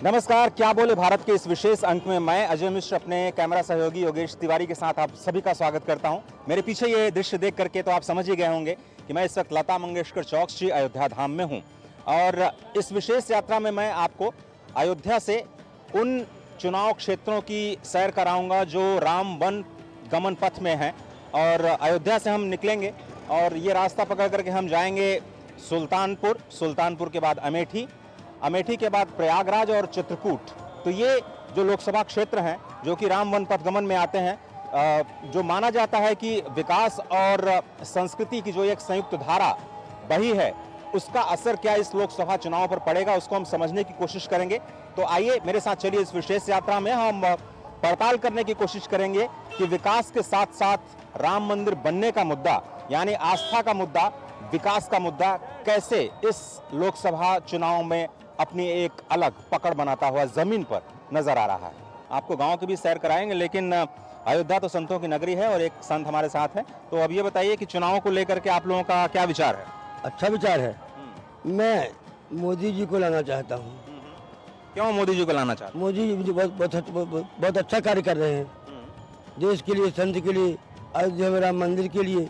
नमस्कार, क्या बोले भारत के इस विशेष अंक में मैं अजय मिश्र अपने कैमरा सहयोगी योगेश तिवारी के साथ आप सभी का स्वागत करता हूं। मेरे पीछे ये दृश्य देख करके तो आप समझ ही गए होंगे कि मैं इस वक्त लता मंगेशकर चौक श्री अयोध्या धाम में हूं और इस विशेष यात्रा में मैं आपको अयोध्या से उन चुनाव क्षेत्रों की सैर कराऊंगा जो राम वन गमन पथ में हैं। और अयोध्या से हम निकलेंगे और ये रास्ता पकड़ करके हम जाएंगे सुल्तानपुर के बाद अमेठी, अमेठी के बाद प्रयागराज और चित्रकूट। तो ये जो लोकसभा क्षेत्र हैं जो कि राम वन पथगमन में आते हैं, जो माना जाता है कि विकास और संस्कृति की जो एक संयुक्त धारा बही है, उसका असर क्या इस लोकसभा चुनाव पर पड़ेगा, उसको हम समझने की कोशिश करेंगे। तो आइए मेरे साथ चलिए, इस विशेष यात्रा में हम पड़ताल करने की कोशिश करेंगे कि विकास के साथ साथ राम मंदिर बनने का मुद्दा, यानी आस्था का मुद्दा, विकास का मुद्दा कैसे इस लोकसभा चुनाव में अपनी एक अलग पकड़ बनाता हुआ जमीन पर नजर आ रहा है। आपको गांव की भी सैर कराएंगे, लेकिन अयोध्या तो संतों की नगरी है और एक संत हमारे साथ है। तो अब ये बताइए कि चुनाव को लेकर के आप लोगों का क्या विचार है? अच्छा विचार है। मैं मोदी जी को लाना चाहता हूँ। क्यों मोदी जी को लाना चाहते हैं? मोदी जी बहुत अच्छा कार्य कर रहे हैं, देश के लिए, संत के लिए, अयोध्या में राम मंदिर के लिए।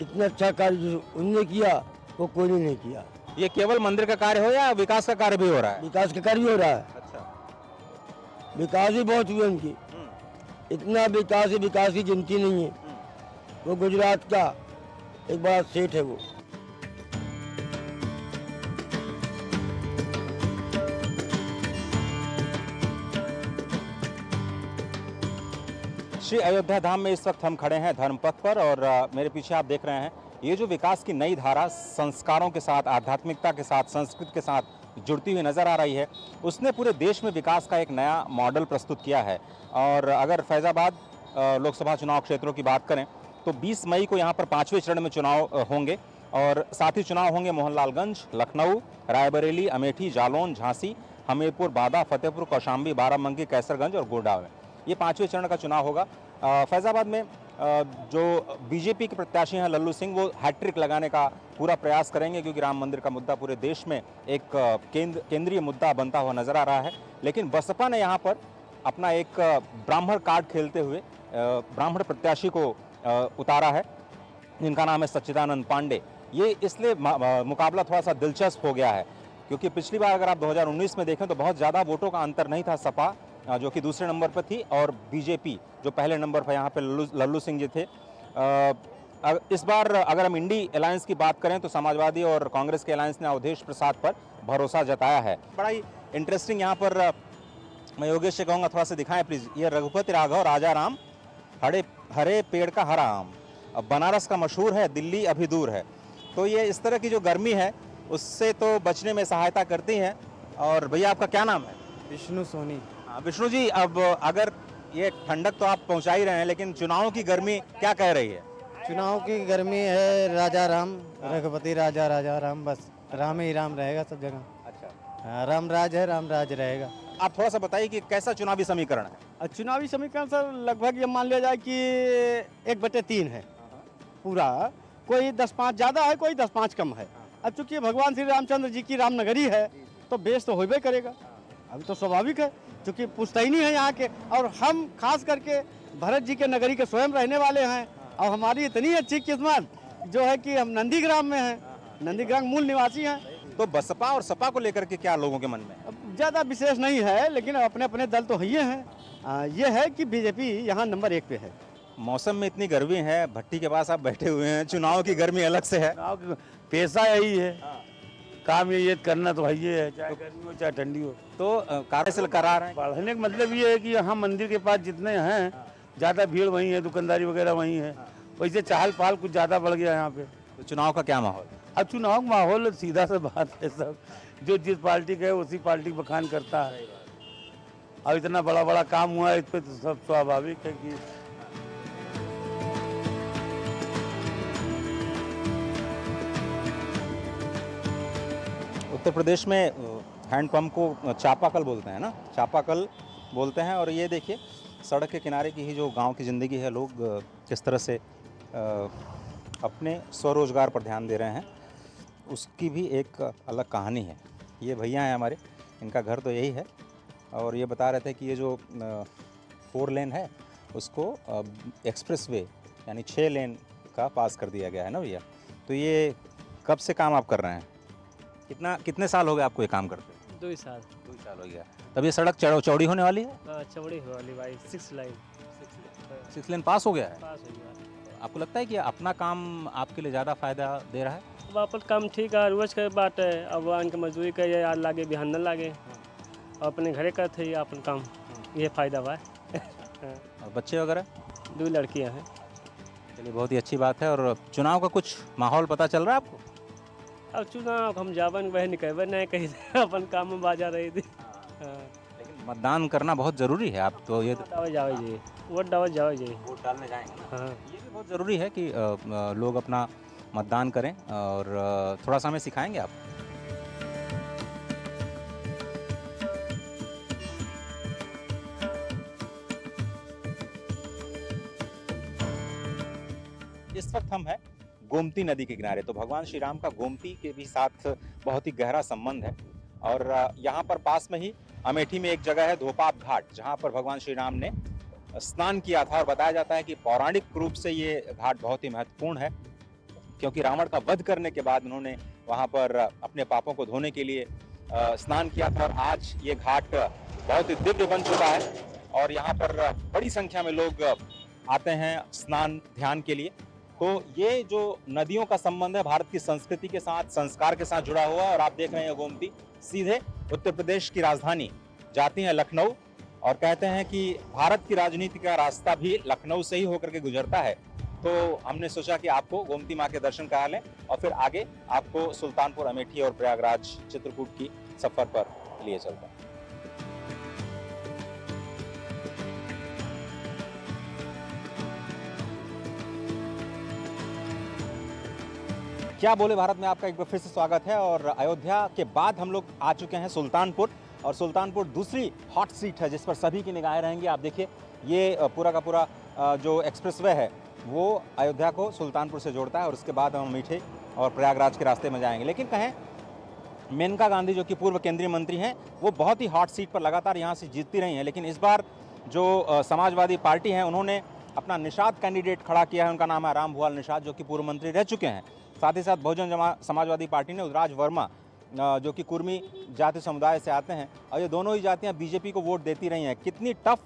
इतना अच्छा कार्य जो उन्होंने किया वो कोई ने नहीं किया। ये केवल मंदिर का कार्य हो या विकास का कार्य भी हो रहा है? विकास का कार्य भी हो रहा है। अच्छा। विकास भी बहुत हुए उनकी, इतना विकास है, विकास की गिनती नहीं है। वो गुजरात का एक बड़ा सेठ है वो। श्री अयोध्या धाम में इस वक्त हम खड़े हैं धर्मपथ पर और मेरे पीछे आप देख रहे हैं ये जो विकास की नई धारा संस्कारों के साथ, आध्यात्मिकता के साथ, संस्कृति के साथ जुड़ती हुई नजर आ रही है, उसने पूरे देश में विकास का एक नया मॉडल प्रस्तुत किया है। और अगर फैजाबाद लोकसभा चुनाव क्षेत्रों की बात करें तो 20 मई को यहाँ पर 5वें चरण में चुनाव होंगे और साथ ही चुनाव होंगे मोहनलालगंज, लखनऊ, रायबरेली, अमेठी, जालौन, झांसी, हमीरपुर, बादा, फतेहपुर, कौशाम्बी, बाराबंकी, कैसरगंज और गोड्डा में। ये 5वें चरण का चुनाव होगा। फैजाबाद में जो बीजेपी के प्रत्याशी हैं लल्लू सिंह, वो हैट्रिक लगाने का पूरा प्रयास करेंगे क्योंकि राम मंदिर का मुद्दा पूरे देश में एक केंद्रीय मुद्दा बनता हुआ नजर आ रहा है। लेकिन बसपा ने यहाँ पर अपना एक ब्राह्मण कार्ड खेलते हुए ब्राह्मण प्रत्याशी को उतारा है, जिनका नाम है सच्चिदानंद पांडे। ये इसलिए मुकाबला थोड़ा सा दिलचस्प हो गया है क्योंकि पिछली बार अगर आप 2019 में देखें तो बहुत ज़्यादा वोटों का अंतर नहीं था। सपा जो कि दूसरे नंबर पर थी और बीजेपी जो पहले नंबर पर यहाँ पे लल्लू सिंह जी थे। इस बार अगर हम इंडी अलायंस की बात करें तो समाजवादी और कांग्रेस के अलायंस ने अवधेश प्रसाद पर भरोसा जताया है। बड़ा ही इंटरेस्टिंग यहाँ पर मैं योगेश से कहूँगा थोड़ा सा दिखाएं प्लीज़। ये रघुपति राघव राजा राम, हरे पेड़ का हरा आम, अब बनारस का मशहूर है, दिल्ली अभी दूर है। तो ये इस तरह की जो गर्मी है उससे तो बचने में सहायता करती हैं। और भैया आपका क्या नाम है? विष्णु सोनी। विष्णु जी, अब अगर ये ठंडक तो आप पहुंचा ही रहे हैं, लेकिन चुनाव की गर्मी क्या कह रही है? चुनाव की गर्मी है राजा राम, रघुपति राजा राजा राम, बस राम ही राम रहेगा सब जगह। अच्छा, राम राज है, राम राज रहेगा। आप थोड़ा सा बताइए कि कैसा चुनावी समीकरण है? चुनावी समीकरण सर लगभग ये मान लिया जाए कि 1/3 है पूरा। कोई 10-5 ज़्यादा है, कोई 10-5 कम है। अब चूंकि भगवान श्री रामचंद्र जी की रामनगरी है तो बेस तो होबे करेगा, अभी तो स्वाभाविक है क्योंकि पुश्तैनी है यहाँ के। और हम खास करके भरत जी के नगरी के स्वयं रहने वाले हैं और हमारी इतनी अच्छी किस्मत जो है कि हम नंदीग्राम में हैं, नंदीग्राम मूल निवासी हैं। तो बसपा और सपा को लेकर के क्या लोगों के मन में? अब ज़्यादा विशेष नहीं है, लेकिन अपने अपने दल तो ही हैं। ये है कि बीजेपी यहाँ नंबर 1 पे है। मौसम में इतनी गर्मी है, भट्टी के पास आप बैठे हुए हैं, चुनाव की गर्मी अलग से है। पैसा यही है, काम ये करना तो है, चाहे गर्मी हो चाहे ठंडी हो। तो कार्य से करा रहे हैं। बढ़ने का मतलब ये है कि यहाँ मंदिर के पास जितने हैं ज़्यादा भीड़ वहीं है, दुकानदारी वगैरह वहीं है, वैसे चहल पहल कुछ ज़्यादा बढ़ गया यहाँ पे। तो चुनाव का क्या माहौल? अब चुनाव का माहौल सीधा सा बात है, सब जो जिस पार्टी का है उसी पार्टी का बखान करता है। अब इतना बड़ा बड़ा काम हुआ है, इस पर तो सब स्वाभाविक है कि उत्तर प्रदेश में हैंडपंप को चापाकल बोलते हैं ना, चापाकल बोलते हैं। और ये देखिए सड़क के किनारे की ही जो गांव की ज़िंदगी है, लोग किस तरह से अपने स्वरोजगार पर ध्यान दे रहे हैं, उसकी भी एक अलग कहानी है। ये भैया हैं हमारे, इनका घर तो यही है। और ये बता रहे थे कि ये जो 4 लेन है उसको एक्सप्रेस वे यानी 6 लेन का पास कर दिया गया है ना भैया। तो ये कब से काम आप कर रहे हैं? कितने साल हो गए आपको ये काम करते? 2 साल। 2 साल हो गया। तब ये सड़क चौड़ी होने वाली है? चौड़ी हो वाली भाई, 6 लाइन 6 लेन पास हो गया है। पास हो गया। आपको लगता है कि अपना काम आपके लिए ज़्यादा फायदा दे रहा है? अब अपन काम ठीक है, रोज के बात है। अब इनके मजदूरी के यार लागे बिहान न लागे, अपने घरे करते ही अपन काम, ये फायदा बा। और बच्चे वगैरह? 2 लड़कियां हैं। चलिए बहुत ही अच्छी बात है। और चुनाव का कुछ माहौल पता चल रहा है आपको? अब चुनाव हम जावन वह निकलबे नहीं कहीं से, अपन काम में बाजा रही थी। लेकिन मतदान करना बहुत ज़रूरी है। आप तो ये दावे जावे जी, वोट दावे जावे जी। वोट डालने जाएंगे ना? हाँ, ये भी बहुत ज़रूरी है कि लोग अपना मतदान करें। और थोड़ा सा हमें सिखाएंगे आप? इस वक्त हम हैं गोमती नदी के किनारे। तो भगवान श्री राम का गोमती के भी साथ बहुत ही गहरा संबंध है। और यहाँ पर पास में ही अमेठी में एक जगह है धोपाप घाट, जहाँ पर भगवान श्री राम ने स्नान किया था। और बताया जाता है कि पौराणिक रूप से ये घाट बहुत ही महत्वपूर्ण है, क्योंकि रावण का वध करने के बाद उन्होंने वहाँ पर अपने पापों को धोने के लिए स्नान किया था। और आज ये घाट बहुत ही दिव्य बन चुका है और यहाँ पर बड़ी संख्या में लोग आते हैं स्नान ध्यान के लिए। तो ये जो नदियों का संबंध है भारत की संस्कृति के साथ, संस्कार के साथ जुड़ा हुआ है। और आप देख रहे हैं गोमती सीधे उत्तर प्रदेश की राजधानी जाती है लखनऊ। और कहते हैं कि भारत की राजनीति का रास्ता भी लखनऊ से ही होकर के गुजरता है। तो हमने सोचा कि आपको गोमती माँ के दर्शन करा लें और फिर आगे आपको सुल्तानपुर, अमेठी और प्रयागराज, चित्रकूट की सफर पर लिए चलते हैं। क्या बोले भारत में आपका एक बार फिर से स्वागत है। और अयोध्या के बाद हम लोग आ चुके हैं सुल्तानपुर। और सुल्तानपुर दूसरी हॉट सीट है जिस पर सभी की निगाहें रहेंगी। आप देखिए ये पूरा का पूरा जो एक्सप्रेसवे है वो अयोध्या को सुल्तानपुर से जोड़ता है। और उसके बाद हम अमेठी और प्रयागराज के रास्ते में जाएंगे। लेकिन कहें मेनका गांधी जो कि पूर्व केंद्रीय मंत्री हैं, वो बहुत ही हॉट सीट पर लगातार यहाँ से जीतती रही हैं। लेकिन इस बार जो समाजवादी पार्टी है उन्होंने अपना निषाद कैंडिडेट खड़ा किया है। उनका नाम है रामभुआल निषाद, जो कि पूर्व मंत्री रह चुके हैं। साथ ही साथ बहुजन समाजवादी पार्टी ने उदराज वर्मा, जो कि कुर्मी जाति समुदाय से आते हैं, और ये दोनों ही जातियां बीजेपी को वोट देती रही हैं। कितनी टफ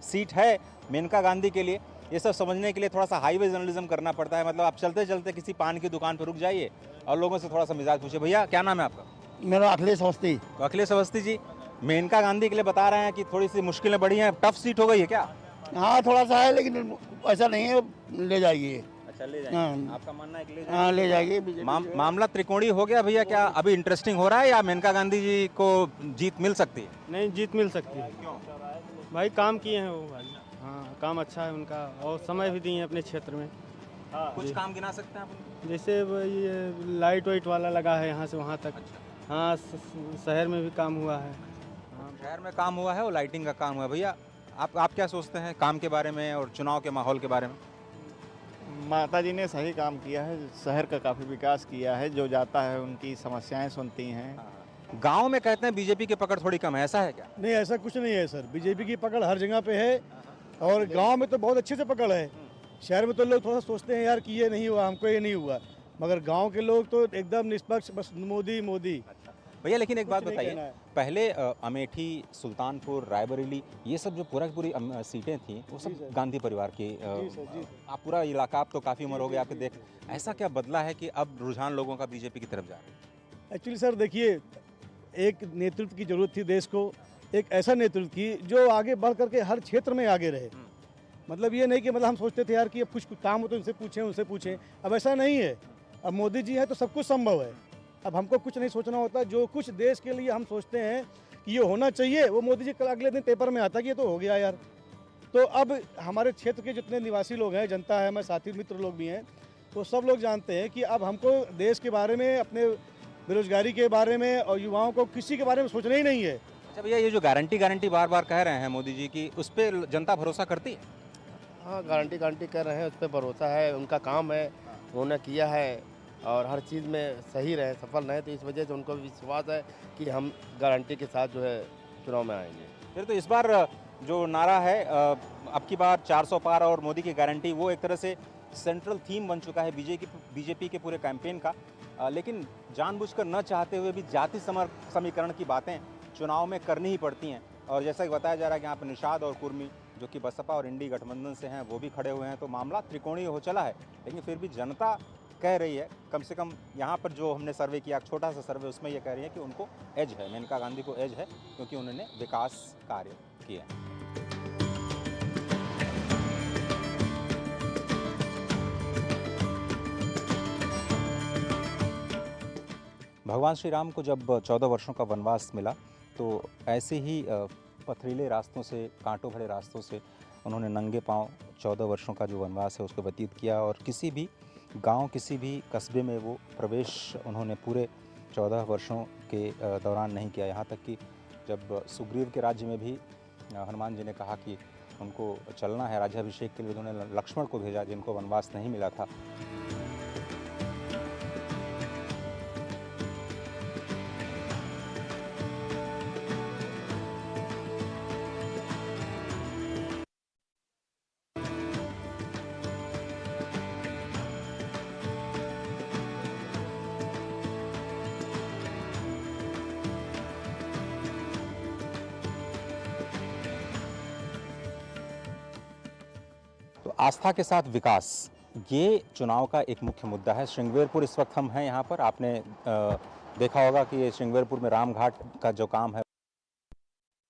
सीट है मेनका गांधी के लिए, ये सब समझने के लिए थोड़ा सा हाईवे जर्नलिज्म करना पड़ता है। मतलब आप चलते चलते किसी पान की दुकान पर रुक जाइए और लोगों से थोड़ा सा मिजाज पूछिए। भैया क्या नाम है आपका? मेरा अखिलेश अवस्थी। तो अखिलेश अवस्थी जी, मेनका गांधी के लिए बता रहे हैं कि थोड़ी सी मुश्किलें बढ़ी हैं, टफ सीट हो गई है क्या? हाँ थोड़ा सा है, लेकिन ऐसा नहीं है, ले जाएगी। अच्छा ले जाएंगे। हाँ। आपका मानना है कि ले हाँ ले जाएगी। मामला त्रिकोणी हो गया भैया। क्या अभी इंटरेस्टिंग हो रहा है या मेनका गांधी जी को जीत मिल सकती है? नहीं, जीत मिल सकती है। क्यों? भाई काम किए हैं वो भाई। हाँ, काम अच्छा है उनका और समय भी दिए हैं अपने क्षेत्र में। कुछ काम गिना सकते हैं आप? जैसे वो ये लाइट वाइट वाला लगा है यहाँ से वहाँ तक। हाँ, शहर में भी काम हुआ है। शहर में काम हुआ है और लाइटिंग का काम हुआ है। भैया आप क्या सोचते हैं काम के बारे में और चुनाव के माहौल के बारे में? माता जी ने सही काम किया है, शहर का काफ़ी विकास किया है। जो जाता है उनकी समस्याएं सुनती हैं। गांव में कहते हैं बीजेपी की पकड़ थोड़ी कम है, ऐसा है क्या? नहीं, ऐसा कुछ नहीं है सर। बीजेपी की पकड़ हर जगह पे है और गांव में तो बहुत अच्छे से पकड़ है। शहर में तो लोग थोड़ा सोचते हैं यार कि ये नहीं हुआ, हमको ये नहीं हुआ, मगर गांव के लोग तो एकदम निष्पक्ष, बस मोदी मोदी। भैया लेकिन एक बात कुछ नहीं बताइए, कहना है। पहले अमेठी, सुल्तानपुर, रायबरेली, ये सब जो पूरा की पूरी सीटें थी वो सब गांधी परिवार की। जी सर, जी। आप पूरा इलाका, आप तो काफ़ी उम्र हो गई आपके, देख ऐसा क्या बदला है कि अब रुझान लोगों का बीजेपी की तरफ जा रहा है? एक्चुअली सर देखिए, एक नेतृत्व की जरूरत थी देश को, एक ऐसा नेतृत्व की जो आगे बढ़ करके हर क्षेत्र में आगे रहे। मतलब ये नहीं कि मतलब हम सोचते थे यार कि अब कुछ काम हो तो इनसे पूछें उनसे पूछें, अब ऐसा नहीं है। अब मोदी जी हैं तो सब कुछ संभव है। अब हमको कुछ नहीं सोचना होता, जो कुछ देश के लिए हम सोचते हैं कि ये होना चाहिए, वो मोदी जी कल अगले दिन पेपर में आता कि ये तो हो गया यार। तो अब हमारे क्षेत्र के जितने निवासी लोग हैं, जनता है, हमारे साथी मित्र लोग भी हैं, तो सब लोग जानते हैं कि अब हमको देश के बारे में, अपने बेरोजगारी के बारे में और युवाओं को किसी के बारे में सोचना ही नहीं है। अच्छा भैया, ये जो गारंटी बार बार कह रहे हैं मोदी जी की, उस पर जनता भरोसा करती है? हाँ, गारंटी कर रहे हैं, उस पर भरोसा है, उन्होंने किया है। और हर चीज़ में सही रहे, सफल रहे। तो इस वजह से उनको विश्वास है कि हम गारंटी के साथ जो है चुनाव में आएंगे। फिर तो इस बार जो नारा है अब की बार 400 पार और मोदी की गारंटी, वो एक तरह से सेंट्रल थीम बन चुका है बीजेपी के पूरे कैंपेन का। लेकिन जानबूझकर न चाहते हुए भी जाति समीकरण की बातें चुनाव में करनी ही पड़ती हैं। और जैसा कि बताया जा रहा है कि यहाँ पर निषाद और कुर्मी जो कि बसपा और इंडी गठबंधन से हैं वो भी खड़े हुए हैं, तो मामला त्रिकोणीय हो चला है। लेकिन फिर भी जनता कह रही है, कम से कम यहाँ पर जो हमने सर्वे किया, छोटा सा सर्वे, उसमें ये कह रही है कि उनको एज है, मेनका गांधी को एज है, क्योंकि उन्होंने विकास कार्य किए हैं। भगवान श्री राम को जब 14 वर्षों का वनवास मिला तो ऐसे ही पथरीले रास्तों से, कांटों भरे रास्तों से उन्होंने नंगे पांव 14 वर्षों का जो वनवास है उसको व्यतीत किया। और किसी भी गांव, किसी भी कस्बे में वो प्रवेश उन्होंने पूरे 14 वर्षों के दौरान नहीं किया। यहाँ तक कि जब सुग्रीव के राज्य में भी हनुमान जी ने कहा कि उनको चलना है राज्याभिषेक के लिए, उन्होंने लक्ष्मण को भेजा जिनको वनवास नहीं मिला था। आस्था के साथ विकास, ये चुनाव का एक मुख्य मुद्दा है। श्रृंगवेरपुर इस वक्त हम हैं यहाँ पर। आपने देखा होगा कि ये श्रृंगवेरपुर में रामघाट का जो काम है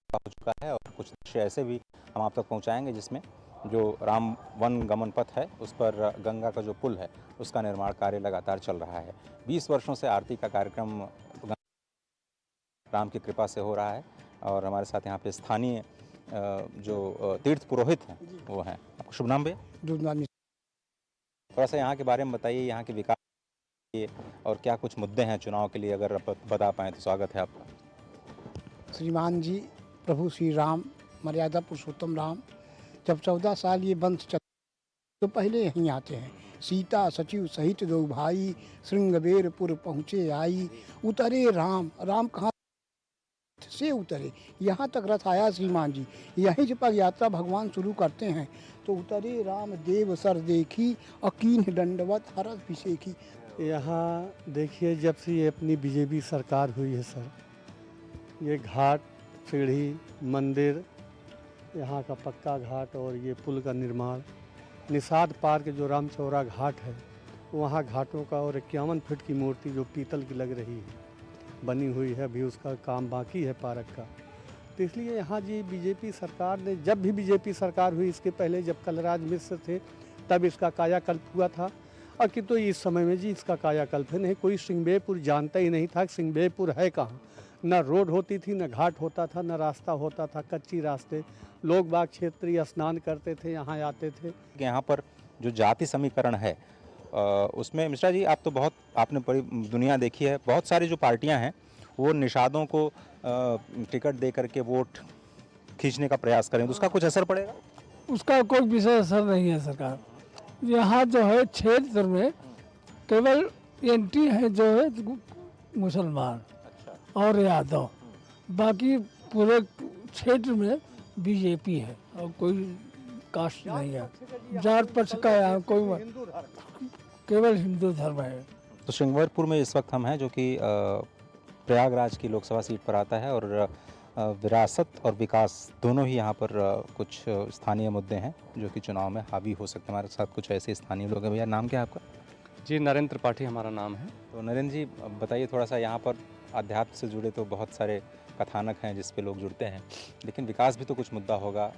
हो चुका है, और कुछ दृश्य ऐसे भी हम आप तक पहुँचाएंगे जिसमें जो राम वन गमन पथ है उस पर गंगा का जो पुल है उसका निर्माण कार्य लगातार चल रहा है। 20 वर्षों से आरती का कार्यक्रम राम की कृपा से हो रहा है। और हमारे साथ यहाँ पे स्थानीय जो तीर्थ पुरोहित हैं वो हैं। आपका शुभ नाम भैया? थोड़ा सा यहाँ के बारे में बताइए, यहाँ के विकास के और क्या कुछ मुद्दे हैं चुनाव के लिए, अगर आप बता पाएँ तो स्वागत है आपका। श्रीमान जी, प्रभु श्री राम, मर्यादा पुरुषोत्तम राम, जब 14 साल ये वंश चल तो पहले यहीं आते हैं। सीता सचिव सहित दो भाई, श्रृंगवेरपुर पहुँचे आई, उतरे राम। राम कहाँ से उतरे? यहाँ तक रथ आया श्रीमान जी। यहीं से पग यात्रा भगवान शुरू करते हैं। तो उतरे राम देव सर देखी, अकीन दंडवत हरस भिषेकी। यहाँ देखिए, जब से ये अपनी बीजेपी सरकार हुई है सर, ये घाट, सीढ़ी, मंदिर, यहाँ का पक्का घाट और ये पुल का निर्माण, निषाद पार के जो रामचौरा घाट है वहाँ घाटों का, और 51 फीट की मूर्ति जो पीतल की लग रही है बनी हुई है, अभी उसका काम बाकी है पार्क का। तो इसलिए यहाँ जी बीजेपी सरकार ने, जब भी बीजेपी सरकार हुई, इसके पहले जब कलराज मिश्र थे तब इसका कायाकल्प हुआ था। और कि तो इस समय में जी इसका कायाकल्प है नहीं। कोई श्रृंगवेरपुर जानता ही नहीं था कि श्रृंगवेरपुर है कहाँ। न रोड होती थी, न घाट होता था, न रास्ता होता था, कच्ची रास्ते। लोग बाग क्षेत्रीय स्नान करते थे, यहाँ आते थे। यहाँ पर जो जाति समीकरण है उसमें मिश्रा जी, आप तो बहुत, आपने पूरी दुनिया देखी है, बहुत सारी जो पार्टियां हैं वो निषादों को टिकट दे करके वोट खींचने का प्रयास करें, तो उसका कुछ असर पड़ेगा? उसका कोई विशेष असर नहीं है सरकार। यहाँ जो है क्षेत्र में केवल एंटी है जो है मुसलमान और यादव, बाकी पूरे क्षेत्र में बीजेपी है और कोई कास्ट नहीं है। जाट पक्ष का यहाँ कोई, केवल हिंदू धर्म है। तो श्रृंगवेरपुर में इस वक्त हम हैं, जो कि प्रयागराज की लोकसभा सीट पर आता है, और विरासत और विकास दोनों ही यहाँ पर कुछ स्थानीय मुद्दे हैं जो कि चुनाव में हावी हो सकते हैं। हमारे साथ कुछ ऐसे स्थानीय लोग हैं। भैया, नाम क्या है आपका? जी, नरेंद्र त्रिपाठी हमारा नाम है। तो नरेंद्र जी, बताइए थोड़ा सा, यहाँ पर अध्यात्म से जुड़े तो बहुत सारे कथानक हैं जिस पे लोग जुड़ते हैं, लेकिन विकास भी तो कुछ मुद्दा होगा।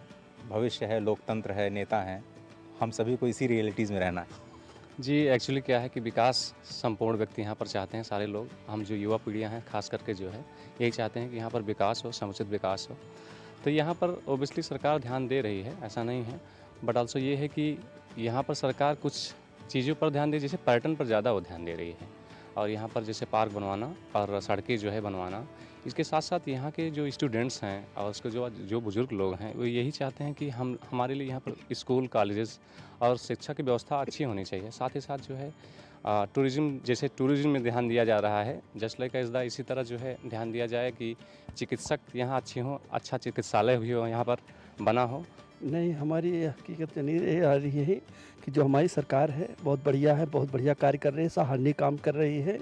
भविष्य है, लोकतंत्र है, नेता हैं, हम सभी को इसी रियलिटीज़ में रहना है। जी, एक्चुअली क्या है कि विकास संपूर्ण व्यक्ति यहाँ पर चाहते हैं, सारे लोग, हम जो युवा पीढ़ियाँ हैं खास करके जो है यही चाहते हैं कि यहाँ पर विकास हो, समुचित विकास हो। तो यहाँ पर ओबियसली सरकार ध्यान दे रही है, ऐसा नहीं है, बट आल्सो ये है कि यहाँ पर सरकार कुछ चीज़ों पर ध्यान दे, जैसे पर्यटन पर ज़्यादा वो ध्यान दे रही है, और यहाँ पर जैसे पार्क बनवाना और सड़कें जो है बनवाना। इसके साथ साथ यहाँ के जो स्टूडेंट्स हैं और उसके जो बुज़ुर्ग लोग हैं वो यही चाहते हैं कि हमारे लिए यहाँ पर स्कूल, कॉलेजेस और शिक्षा की व्यवस्था अच्छी होनी चाहिए। साथ ही साथ जो है टूरिज़्म, जैसे टूरिज़्म में ध्यान दिया जा रहा है, जस्ट लाइक एज द इसी तरह जो है ध्यान दिया जाए कि चिकित्सक यहाँ अच्छे हों, अच्छा चिकित्सालय भी हो यहाँ पर बना हो। नहीं, हमारी ये हकीकत नहीं ये आ रही है कि जो हमारी सरकार है बहुत बढ़िया है, बहुत बढ़िया कार्य कर रही है, सराहनीय काम कर रही है।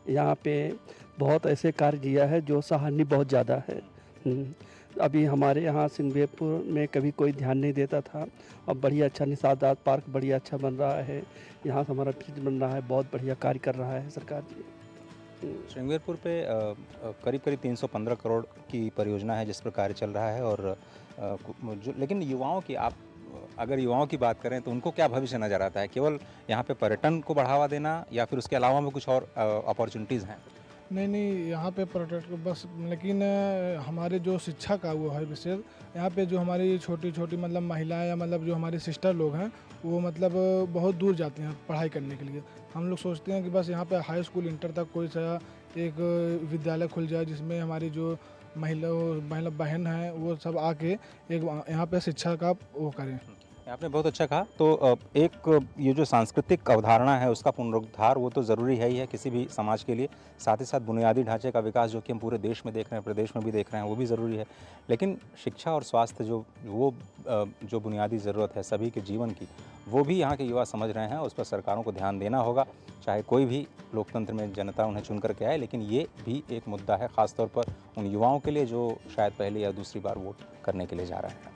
यहाँ पे बहुत ऐसे कार्य किया है जो सराहनीय बहुत ज़्यादा है। अभी हमारे यहाँ सिंगवेपुर में कभी कोई ध्यान नहीं देता था, अब बढ़िया अच्छा निशादात पार्क बढ़िया अच्छा बन रहा है, यहाँ हमारा ब्रिज बन रहा है, बहुत बढ़िया कार्य कर रहा है सरकार जी। श्रृंगेरपुर पे करीब 315 करोड़ की परियोजना है जिस पर कार्य चल रहा है और लेकिन युवाओं की अगर युवाओं की बात करें तो उनको क्या भविष्य नज़र आता है? केवल यहाँ पे पर्यटन को बढ़ावा देना या फिर उसके अलावा भी कुछ और अपॉर्चुनिटीज़ हैं? नहीं, यहाँ पे पर्यटक बस, लेकिन हमारे जो शिक्षा का वो है विशेष, यहाँ पे जो हमारी छोटी छोटी मतलब महिलाएं या मतलब जो हमारे सिस्टर लोग हैं वो मतलब बहुत दूर जाती हैं पढ़ाई करने के लिए। हम लोग सोचते हैं कि बस यहाँ पे हाई स्कूल इंटर तक कोई सा एक विद्यालय खुल जाए जिसमें हमारी जो महिला बहन हैं वो सब आके एक यहाँ पे शिक्षा का वो करें। आपने बहुत अच्छा कहा। तो एक ये जो सांस्कृतिक अवधारणा है उसका पुनरुद्धार वो तो ज़रूरी है ही है किसी भी समाज के लिए, साथ ही साथ बुनियादी ढांचे का विकास जो कि हम पूरे देश में देख रहे हैं, प्रदेश में भी देख रहे हैं, वो भी ज़रूरी है। लेकिन शिक्षा और स्वास्थ्य जो बुनियादी ज़रूरत है सभी के जीवन की, वो भी यहाँ के युवा समझ रहे हैं। उस पर सरकारों को ध्यान देना होगा, चाहे कोई भी लोकतंत्र में जनता उन्हें चुन करके आए। लेकिन ये भी एक मुद्दा है ख़ासतौर पर उन युवाओं के लिए जो शायद पहली या दूसरी बार वोट करने के लिए जा रहे हैं।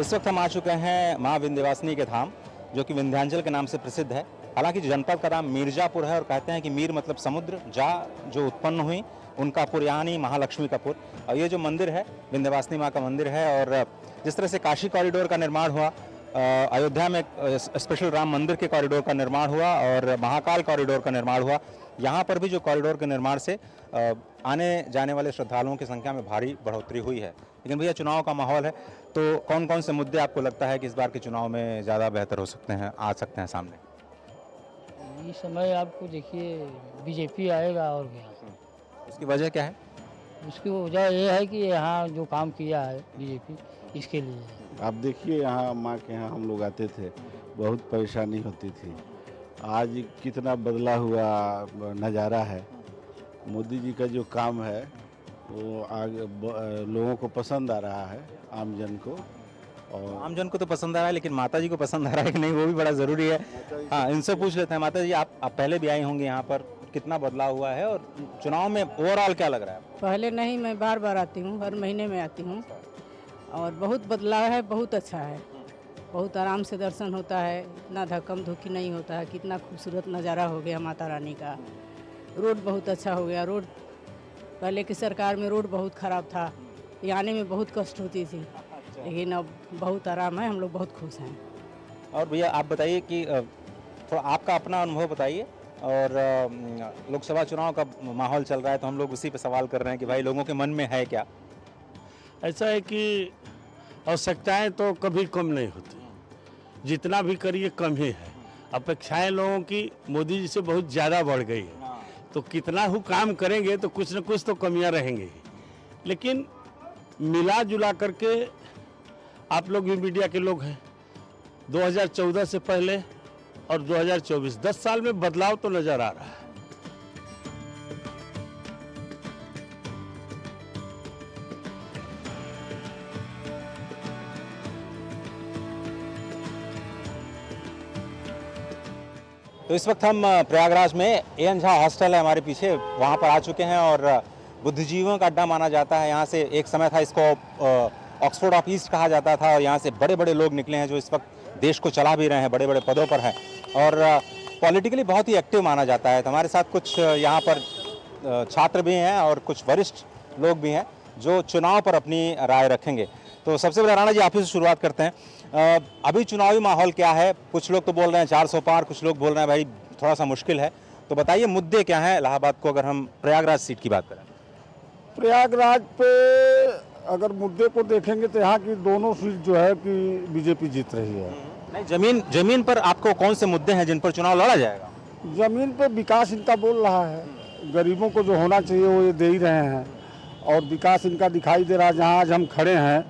इस वक्त हम आ चुके हैं माँ विंध्यवासिनी के धाम, जो कि विंध्याचल के नाम से प्रसिद्ध है। हालांकि जनपद का नाम मिर्जापुर है और कहते हैं कि मीर मतलब समुद्र, जा जो उत्पन्न हुई उनका पुर यानी महालक्ष्मी का पुर। और ये जो मंदिर है विंध्यवासिनी माँ का मंदिर है। और जिस तरह से काशी कॉरिडोर का निर्माण हुआ, अयोध्या में स्पेशल राम मंदिर के कॉरिडोर का निर्माण हुआ और महाकाल कॉरिडोर का निर्माण हुआ, यहाँ पर भी जो कॉरिडोर के निर्माण से आने जाने वाले श्रद्धालुओं की संख्या में भारी बढ़ोतरी हुई है। लेकिन भैया चुनाव का माहौल है, तो कौन कौन से मुद्दे आपको लगता है कि इस बार के चुनाव में ज़्यादा बेहतर हो सकते हैं, आ सकते हैं सामने? इस समय आपको देखिए बीजेपी आएगा और क्या। उसकी वजह क्या है? उसकी वजह ये है कि यहाँ जो काम किया है बीजेपी, इसके लिए। आप देखिए यहाँ माँ के यहाँ हम लोग आते थे, बहुत परेशानी होती थी। आज कितना बदला हुआ नज़ारा है। मोदी जी का जो काम है वो आगे लोगों को पसंद आ रहा है, आमजन को। और आमजन को तो पसंद आ रहा है, लेकिन माता जी को पसंद आ रहा है कि नहीं वो भी बड़ा ज़रूरी है। हाँ, इनसे पूछ लेते हैं। माता जी, आप पहले भी आई होंगी यहाँ पर, कितना बदलाव हुआ है और चुनाव में ओवरऑल क्या लग रहा है? पहले नहीं, मैं बार बार आती हूँ, हर महीने में आती हूँ और बहुत बदलाव है, बहुत अच्छा है। बहुत आराम से दर्शन होता है, इतना धक्कम धुक्की नहीं होता है। कितना खूबसूरत नज़ारा हो गया माता रानी का। रोड बहुत अच्छा हो गया। रोड पहले की सरकार में रोड बहुत ख़राब था, आने में बहुत कष्ट होती थी, लेकिन अब बहुत आराम है, हम लोग बहुत खुश हैं। और भैया आप बताइए कि थोड़ा आपका अपना अनुभव बताइए। और लोकसभा चुनाव का माहौल चल रहा है तो हम लोग उसी पे सवाल कर रहे हैं कि भाई लोगों के मन में है क्या? ऐसा है कि आवश्यकताएं तो कभी कम नहीं होती, जितना भी करिए कम ही है। अपेक्षाएं लोगों की मोदी जी से बहुत ज़्यादा बढ़ गई है, तो कितना ही काम करेंगे तो कुछ न कुछ तो कमियां रहेंगी ही। लेकिन मिला जुला करके आप लोग भी मीडिया के लोग हैं, 2014 से पहले और 2024 10 साल में बदलाव तो नज़र आ रहा है। तो इस वक्त हम प्रयागराज में एएन झा हॉस्टल है हमारे पीछे, वहाँ पर आ चुके हैं। और बुद्धिजीवियों का अड्डा माना जाता है। यहाँ से एक समय था इसको ऑक्सफोर्ड ऑफ ईस्ट कहा जाता था और यहाँ से बड़े बड़े लोग निकले हैं जो इस वक्त देश को चला भी रहे हैं, बड़े बड़े पदों पर हैं और पॉलिटिकली बहुत ही एक्टिव माना जाता है। तो हमारे साथ कुछ यहाँ पर छात्र भी हैं और कुछ वरिष्ठ लोग भी हैं जो चुनाव पर अपनी राय रखेंगे। तो सबसे पहले राणा जी आप ही से शुरुआत करते हैं। अभी चुनावी माहौल क्या है? कुछ लोग तो बोल रहे हैं 400 पार, कुछ लोग बोल रहे हैं भाई थोड़ा सा मुश्किल है। तो बताइए मुद्दे क्या हैं इलाहाबाद को, अगर हम प्रयागराज सीट की बात करें? प्रयागराज पे अगर मुद्दे को देखेंगे तो यहाँ की दोनों सीट जो है कि बीजेपी जीत रही है। नहीं, जमीन पर आपको कौन से मुद्दे हैं जिन पर चुनाव लड़ा जाएगा? जमीन पे विकास इनका बोल रहा है, गरीबों को जो होना चाहिए वो ये दे ही रहे हैं और विकास इनका दिखाई दे रहा है। जहाँ आज हम खड़े हैं,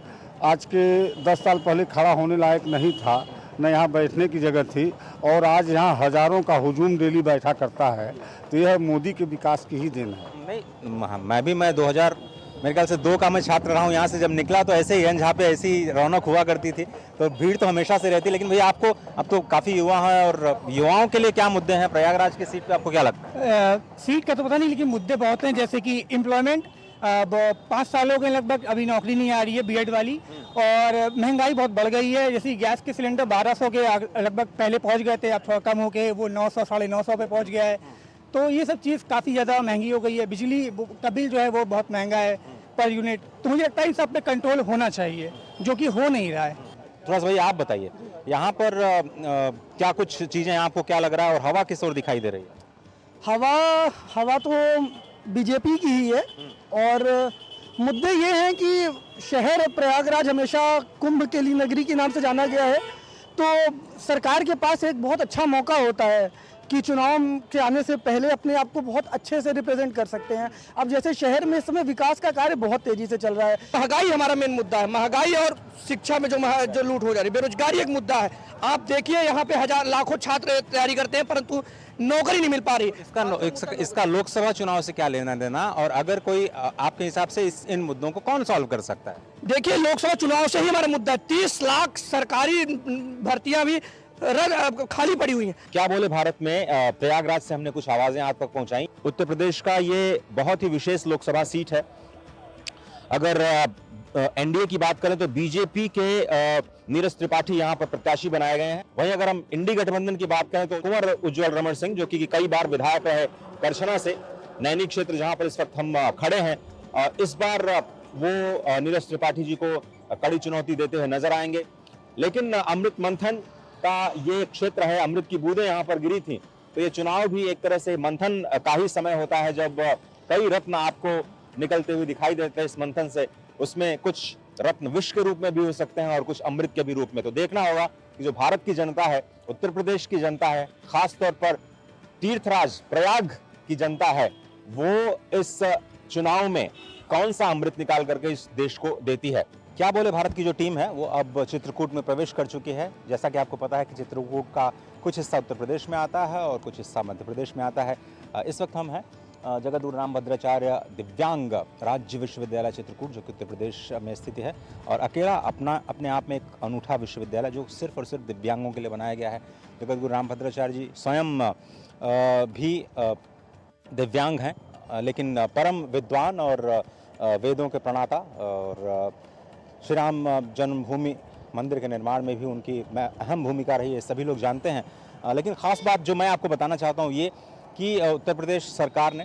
आज के 10 साल पहले खड़ा होने लायक नहीं था, न यहाँ बैठने की जगह थी और आज यहाँ हजारों का हुजूम डेली बैठा करता है। तो यह मोदी के विकास की ही देन है। नहीं, मैं 2000 मेरे ख्याल से 2 का मैं छात्र रहा हूँ। यहाँ से जब निकला तो ऐसे ही जहाँ पे ऐसी रौनक हुआ करती थी, तो भीड़ तो हमेशा से रहती। लेकिन भैया आपको अब तो काफ़ी युवा हैं और युवाओं के लिए क्या मुद्दे हैं प्रयागराज की सीट पे, आपको क्या लगता है? सीट का तो पता नहीं, लेकिन मुद्दे बहुत हैं, जैसे कि एम्प्लॉयमेंट 5 सालों के लगभग अभी नौकरी नहीं आ रही है बीएड वाली, और महंगाई बहुत बढ़ गई है। जैसे गैस के सिलेंडर 1200 के लगभग पहले पहुंच गए थे, अब थोड़ा कम हो के वो 900 साढ़े 900 पे पहुंच गया है। तो ये सब चीज़ काफ़ी ज़्यादा महंगी हो गई है। बिजली का बिल जो है वो बहुत महंगा है पर यूनिट। तो मुझे लगता है इन सब पे कंट्रोल होना चाहिए, जो कि हो नहीं रहा है। थोड़ा सा भैया आप बताइए, यहाँ पर क्या कुछ चीज़ें आपको क्या लग रहा है और हवा किस ओर दिखाई दे रही है? हवा तो बीजेपी की ही है और मुद्दे ये हैं कि शहर प्रयागराज हमेशा कुंभ के लिए नगरी के नाम से जाना गया है। तो सरकार के पास एक बहुत अच्छा मौका होता है कि चुनाव के आने से पहले अपने आप को बहुत अच्छे से रिप्रेजेंट कर सकते हैं। अब जैसे शहर में इस समय विकास का कार्य बहुत तेजी से चल रहा है। महंगाई हमारा मेन मुद्दा है, महंगाई और शिक्षा में जो लूट हो जा रही है, बेरोजगारी एक मुद्दा है। आप देखिए यहाँ पे लाखों छात्र तैयारी करते हैं परंतु नौकरी नहीं मिल पा रही। इसका लोकसभा चुनाव से क्या लेना देना, और अगर कोई आपके हिसाब से इन मुद्दों को कौन सॉल्व कर सकता है? देखिए लोकसभा चुनाव से ही हमारा मुद्दा है। 30 लाख सरकारी भर्तियां भी खाली पड़ी हुई हैं। क्या बोले भारत में प्रयागराज से हमने कुछ आवाजें आप तक पहुंचाई। उत्तर प्रदेश का ये बहुत ही विशेष लोकसभा सीट है। अगर एनडीए की बात करें तो बीजेपी के नीरज त्रिपाठी यहाँ पर प्रत्याशी बनाए गए हैं। वहीं अगर हम इंडी गठबंधन की बात करें तो कुंवर उज्जवल रमण सिंह, जो कि कई बार विधायक रहे करछना से, नैनी क्षेत्र जहां पर इस वक्त हम खड़े हैं, इस बार वो नीरज त्रिपाठी जी को कड़ी चुनौती देते हुए नजर आएंगे। लेकिन अमृत मंथन का ये क्षेत्र है, अमृत की बूंदें यहाँ पर गिरी थी, तो ये चुनाव भी एक तरह से मंथन का ही समय होता है, जब कई रत्न आपको निकलते हुए दिखाई देते हैं इस मंथन से। उसमें कुछ रत्न विष के रूप में भी हो सकते हैं और कुछ अमृत के भी रूप में। तो देखना होगा कि जो भारत की जनता है, उत्तर प्रदेश की जनता है, खासतौर पर तीर्थराज प्रयाग की जनता है, वो इस चुनाव में कौन सा अमृत निकाल करके इस देश को देती है। क्या बोले भारत की जो टीम है वो अब चित्रकूट में प्रवेश कर चुकी है। जैसा कि आपको पता है कि चित्रकूट का कुछ हिस्सा उत्तर प्रदेश में आता है और कुछ हिस्सा मध्य प्रदेश में आता है। इस वक्त हम हैं जगतगुरु रामभद्राचार्य दिव्यांग राज्य विश्वविद्यालय चित्रकूट, जो कि उत्तर प्रदेश में स्थित है और अकेला अपने आप में एक अनूठा विश्वविद्यालय जो सिर्फ और सिर्फ दिव्यांगों के लिए बनाया गया है। जगतगुरु रामभद्राचार्य जी स्वयं भी दिव्यांग हैं, लेकिन परम विद्वान और वेदों के प्रणेता, और श्री राम जन्मभूमि मंदिर के निर्माण में भी उनकी अहम भूमिका रही है, सभी लोग जानते हैं। लेकिन ख़ास बात जो मैं आपको बताना चाहता हूँ ये कि उत्तर प्रदेश सरकार ने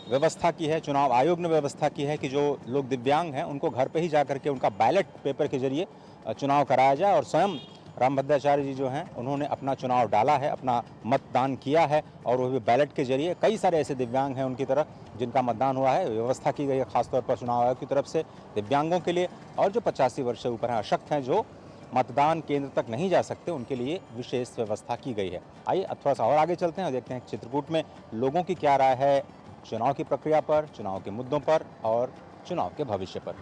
व्यवस्था की है, चुनाव आयोग ने व्यवस्था की है कि जो लोग दिव्यांग हैं उनको घर पे ही जा करके उनका बैलेट पेपर के जरिए चुनाव कराया जाए। और स्वयं रामभद्राचार्य जी जो हैं उन्होंने अपना चुनाव डाला है, अपना मतदान किया है, और वो भी बैलेट के जरिए। कई सारे ऐसे दिव्यांग हैं उनकी तरह जिनका मतदान हुआ है। व्यवस्था की गई है खासतौर पर चुनाव आयोग की तरफ से दिव्यांगों के लिए, और जो 85 वर्ष से ऊपर हैं, अशक्त हैं, जो मतदान केंद्र तक नहीं जा सकते, उनके लिए विशेष व्यवस्था की गई है। आइए अब थोड़ा सा और आगे चलते हैं और देखते हैं चित्रकूट में लोगों की क्या राय है चुनाव की प्रक्रिया पर, चुनाव के मुद्दों पर और चुनाव के भविष्य पर।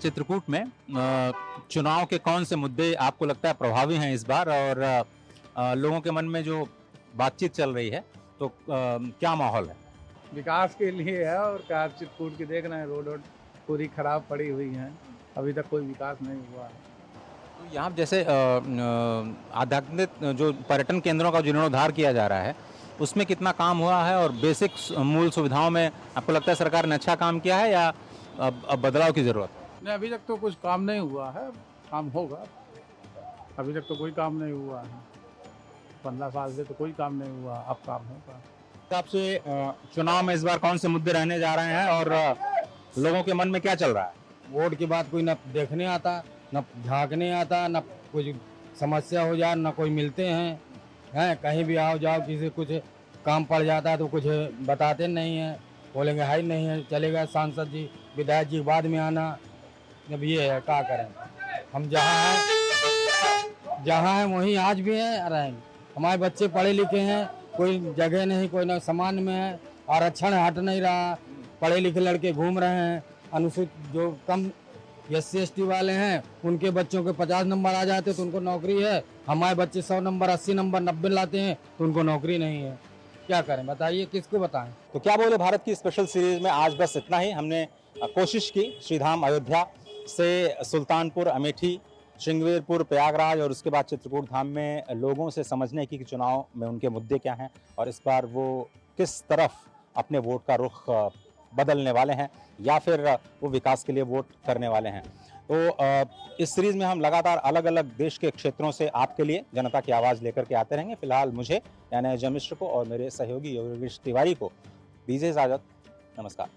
चित्रकूट में चुनाव के कौन से मुद्दे आपको लगता है प्रभावी हैं इस बार, और लोगों के मन में जो बातचीत चल रही है तो क्या माहौल है? विकास के लिए है, और क्या चित्रकूट की देख रहे हैं, रोड पूरी खराब पड़ी हुई है, अभी तक कोई विकास नहीं हुआ है। तो यहाँ जैसे आध्यात्मिक जो पर्यटन केंद्रों का जीर्णोद्धार किया जा रहा है उसमें कितना काम हुआ है, और बेसिक मूल सुविधाओं में आपको लगता है सरकार ने अच्छा काम किया है या अब बदलाव की ज़रूरत? नहीं, अभी तक तो कुछ काम नहीं हुआ है, काम होगा। अभी तक तो कोई काम नहीं हुआ है, 15 साल से तो कोई काम नहीं हुआ, अब काम होगा। आपसे चुनाव में इस बार कौन से मुद्दे रहने जा रहे हैं और लोगों के मन में क्या चल रहा है? वोट की बात कोई न देखने आता, न झांकने आता, न कुछ समस्या हो जाए ना कोई मिलते हैं कहीं भी आओ जाओ किसी कुछ काम पड़ जाता है तो कुछ बताते नहीं हैं, बोलेंगे हाई नहीं है, चले गए सांसद जी विधायक जी बाद में आना। जब ये है क्या करें, हम जहाँ हैं वहीं आज भी हैं रहेंगे। हमारे बच्चे पढ़े लिखे हैं, कोई जगह नहीं, कोई ना सामान में है, आरक्षण हट नहीं रहा, पढ़े लिखे लड़के घूम रहे हैं। अनुसूचित जो कम SC/ST वाले हैं उनके बच्चों के 50 नंबर आ जाते तो उनको नौकरी है, हमारे बच्चे 100 नंबर 80 नंबर 90 लाते हैं तो उनको नौकरी नहीं है। क्या करें बताइए, किसको बताएं। तो क्या बोले भारत की स्पेशल सीरीज में आज बस इतना ही। हमने कोशिश की श्रीधाम अयोध्या से सुल्तानपुर, अमेठी, श्रृंगेरपुर, प्रयागराज और उसके बाद चित्रकूट धाम में लोगों से समझने की कि चुनाव में उनके मुद्दे क्या हैं और इस बार वो किस तरफ अपने वोट का रुख बदलने वाले हैं या फिर वो विकास के लिए वोट करने वाले हैं। तो इस सीरीज़ में हम लगातार अलग अलग देश के क्षेत्रों से आपके लिए जनता की आवाज़ लेकर के आते रहेंगे। फिलहाल मुझे यानी अजय मिश्र को और मेरे सहयोगी योगेश तिवारी को दीजिए इजाज़त। नमस्कार।